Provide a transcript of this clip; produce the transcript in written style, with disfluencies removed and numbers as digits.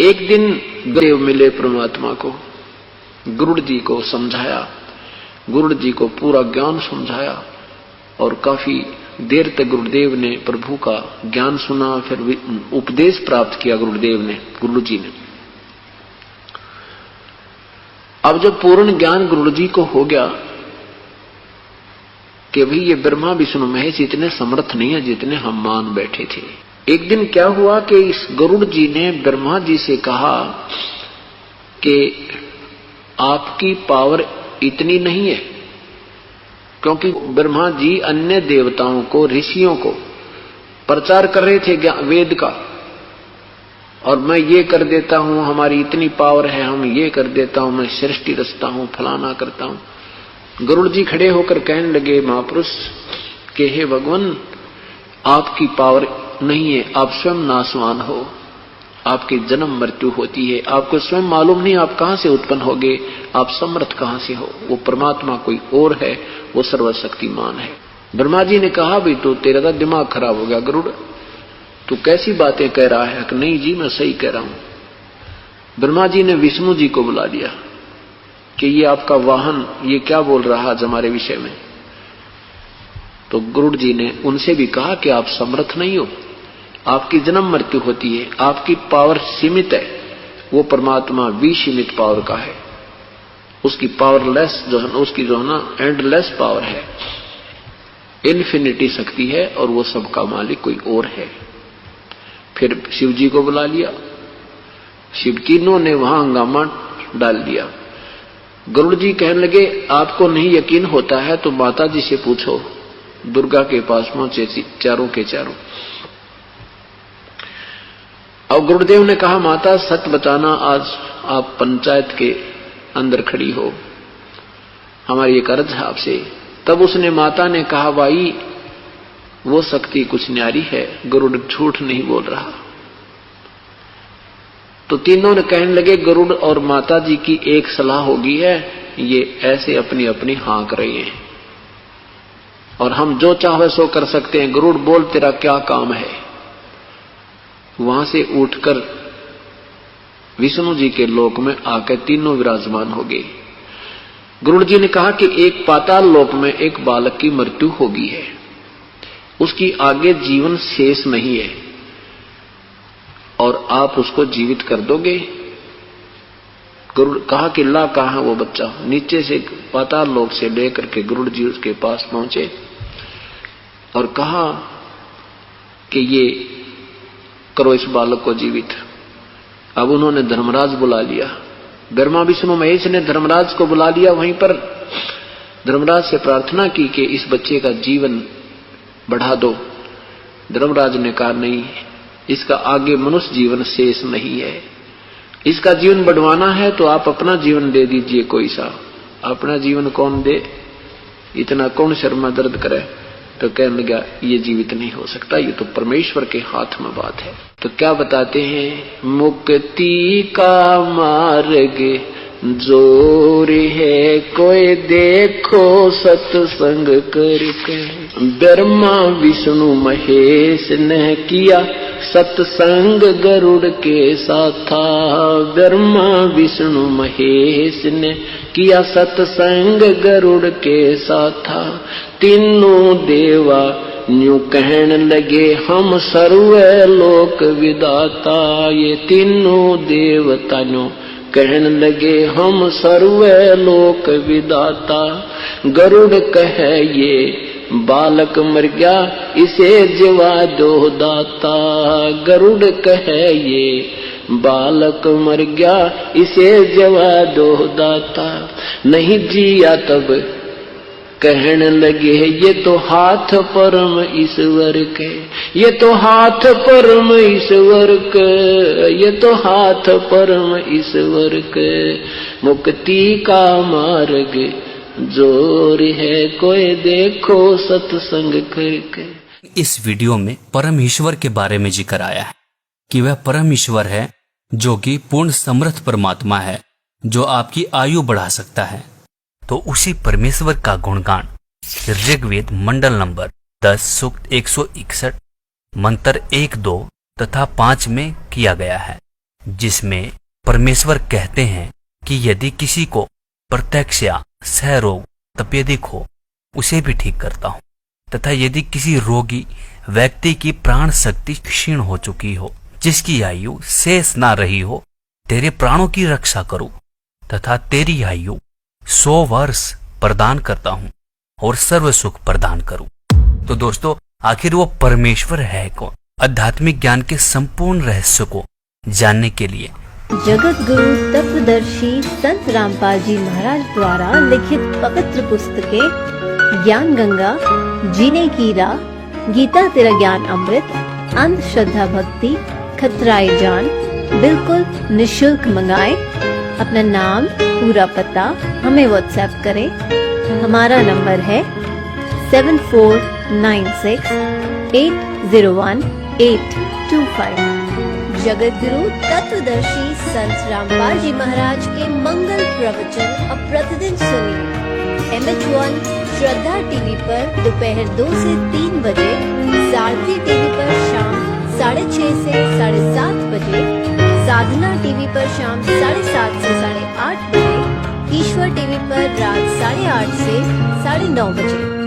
एक दिन गुरुदेव मिले परमात्मा को, गुरुड़ जी को समझाया, गुरुड़ जी को पूरा ज्ञान समझाया और काफी देर तक गुरुदेव ने प्रभु का ज्ञान सुना, फिर उपदेश प्राप्त किया गुरुदेव ने, गुरु जी ने। अब जब पूर्ण ज्ञान गुरु जी को हो गया कि भाई ये ब्रह्मा विष्णु महेश इतने समर्थ नहीं है जितने हम मान बैठे थे। एक दिन क्या हुआ कि इस गरुड़ जी ने ब्रह्मा जी से कहा कि आपकी पावर इतनी नहीं है, क्योंकि ब्रह्मा जी अन्य देवताओं को, ऋषियों को प्रचार कर रहे थे वेद का, और मैं ये कर देता हूं, हमारी इतनी पावर है, हम ये कर देता हूं, मैं सृष्टि रचता हूं, फलाना करता हूं। गरुड़ जी खड़े होकर कहने लगे महापुरुष कि हे भगवान, आपकी पावर नहीं है, आप स्वयं नाशवान हो, आपकी जन्म मृत्यु होती है, आपको स्वयं मालूम नहीं आप कहां से उत्पन्न होगे, आप समर्थ कहां से हो, वो परमात्मा कोई और है, वो सर्वशक्तिमान है। ब्रह्मा जी ने कहा भाई तो तेरा तो दिमाग खराब हो गया गरुड़, तू कैसी बातें कह रहा है? कि नहीं जी मैं सही कह रहा हूं। ब्रह्मा जी ने विष्णु जी को बुला लिया कि ये आपका वाहन ये क्या बोल रहा आज हमारे विषय में। तो गरुड़ जी ने उनसे भी कहा कि आप समर्थ नहीं हो, आपकी जन्म मृत्यु होती है, आपकी पावर सीमित है, वो परमात्मा विसीमित पावर का है, उसकी पावरलेस जो है, उसकी जो है ना एंडलेस पावर है, इन्फिनिटी शक्ति है, और वो सबका मालिक कोई और है। फिर शिव जी को बुला लिया, शिव तीनों ने वहां हंगामा डाल दिया। गरुड़ जी कहने लगे आपको नहीं यकीन होता है तो माता जी से पूछो। दुर्गा के पास पहुंचे चारों के चारों। अब गुरुदेव ने कहा माता सच बताना, आज आप पंचायत के अंदर खड़ी हो, हमारी एक अर्ज है आपसे। तब उसने माता ने कहा भाई वो शक्ति कुछ न्यारी है, गरुड़ झूठ नहीं बोल रहा। तो तीनों ने कहने लगे गरुड़ और माता जी की एक सलाह होगी है, ये ऐसे अपनी अपनी हाँक रहे हैं और हम जो चाहे सो कर सकते हैं, गरुड़ बोल तेरा क्या काम है। वहां से उठकर विष्णु जी के लोक में आकर तीनों विराजमान हो गए। गरुड़ जी ने कहा कि एक पाताल लोक में एक बालक की मृत्यु होगी है, उसकी आगे जीवन शेष नहीं है और आप उसको जीवित कर दोगे। गरुड़ कहा कि ला कहां वो बच्चा। नीचे से पाताल लोक से लेकर के गरुड़ जी उसके पास पहुंचे और कहा कि ये करो इस बालक को जीवित। अब उन्होंने धर्मराज बुला लिया, ब्रह्मा विष्णु महेश ने धर्मराज को बुला लिया। वहीं पर धर्मराज से प्रार्थना की कि इस बच्चे का जीवन बढ़ा दो। धर्मराज ने कहा नहीं, इसका आगे मनुष्य जीवन शेष नहीं है, इसका जीवन बढ़वाना है तो आप अपना जीवन दे दीजिए कोई सा। अपना जीवन कौन दे, इतना कौन शर्मा दर्द करे। तो कहने लगा ये जीवित नहीं हो सकता, ये तो परमेश्वर के हाथ में बात है। तो क्या बताते हैं, मुक्ति का मार्ग जोर है कोई देखो सत्संग करके। ब्रह्मा विष्णु महेश ने किया सत्संग गरुड़ के साथा। ब्रह्मा विष्णु महेश ने किया सत्संग गरुड़ के साथा। तीनों देवा न्यू कहने लगे हम सर्वे लोक विदाता। ये तीनों देवता न्यू कहने लगे हम सर्वे लोक विदाता। गरुड़ कहे ये बालक मर गया इसे जीवा दो दाता। गरुड़ कहे ये बालक मर गया इसे जीवा दो दाता। नहीं जिया तब कहने लगे ये तो हाथ परम ईश्वर के, ये तो हाथ परम ईश्वर के, ये तो हाथ परम ईश्वर के। मुक्ति का मार्ग जोर है कोई देखो सत्संग करके। इस वीडियो में परम ईश्वर के बारे में जिक्र आया है कि वह परम ईश्वर है जो कि पूर्ण समर्थ परमात्मा है, जो आपकी आयु बढ़ा सकता है। तो उसी परमेश्वर का गुणगान ऋग्वेद मंडल नंबर 10 सूक्त 161 मंत्र 1, 2 तथा 5 में किया गया है। जिसमें परमेश्वर कहते हैं कि यदि किसी को प्रत्यक्ष या सह रोग तपेदिक हो उसे भी ठीक करता हूं, तथा यदि किसी रोगी व्यक्ति की प्राण शक्ति क्षीण हो चुकी हो, जिसकी आयु शेष ना रही हो, तेरे प्राणों की रक्षा करूं तथा तेरी आयु 100 वर्ष प्रदान करता हूं और सर्व सुख प्रदान करूं। तो दोस्तों, आखिर वो परमेश्वर है कौन? आध्यात्मिक ज्ञान के संपूर्ण रहस्य को जानने के लिए जगत गुरु तत्वदर्शी संत रामपाल जी महाराज द्वारा लिखित पवित्र पुस्तकें ज्ञान गंगा, जीने की राह, गीता तेरा ज्ञान अमृत, अंधश्रद्धा भक्ति, खतराए जान बिल्कुल निशुल्क मंगाएं। अपना नाम, पूरा पता हमें व्हाट्सएप करें। हमारा नंबर है 7496801825। जगत गुरु तत्वदर्शी संत रामपाल जी महाराज के मंगल प्रवचन अब प्रतिदिन सुनिए। MH1 श्रद्धा टीवी पर दोपहर 2 से 3 बजे, सारथी टीवी पर शाम 6:30 से 7:30 बजे, साधना टीवी पर शाम 7:30 से 8:30 बजे, ईश्वर टीवी पर रात 8:30 से 9:30 बजे।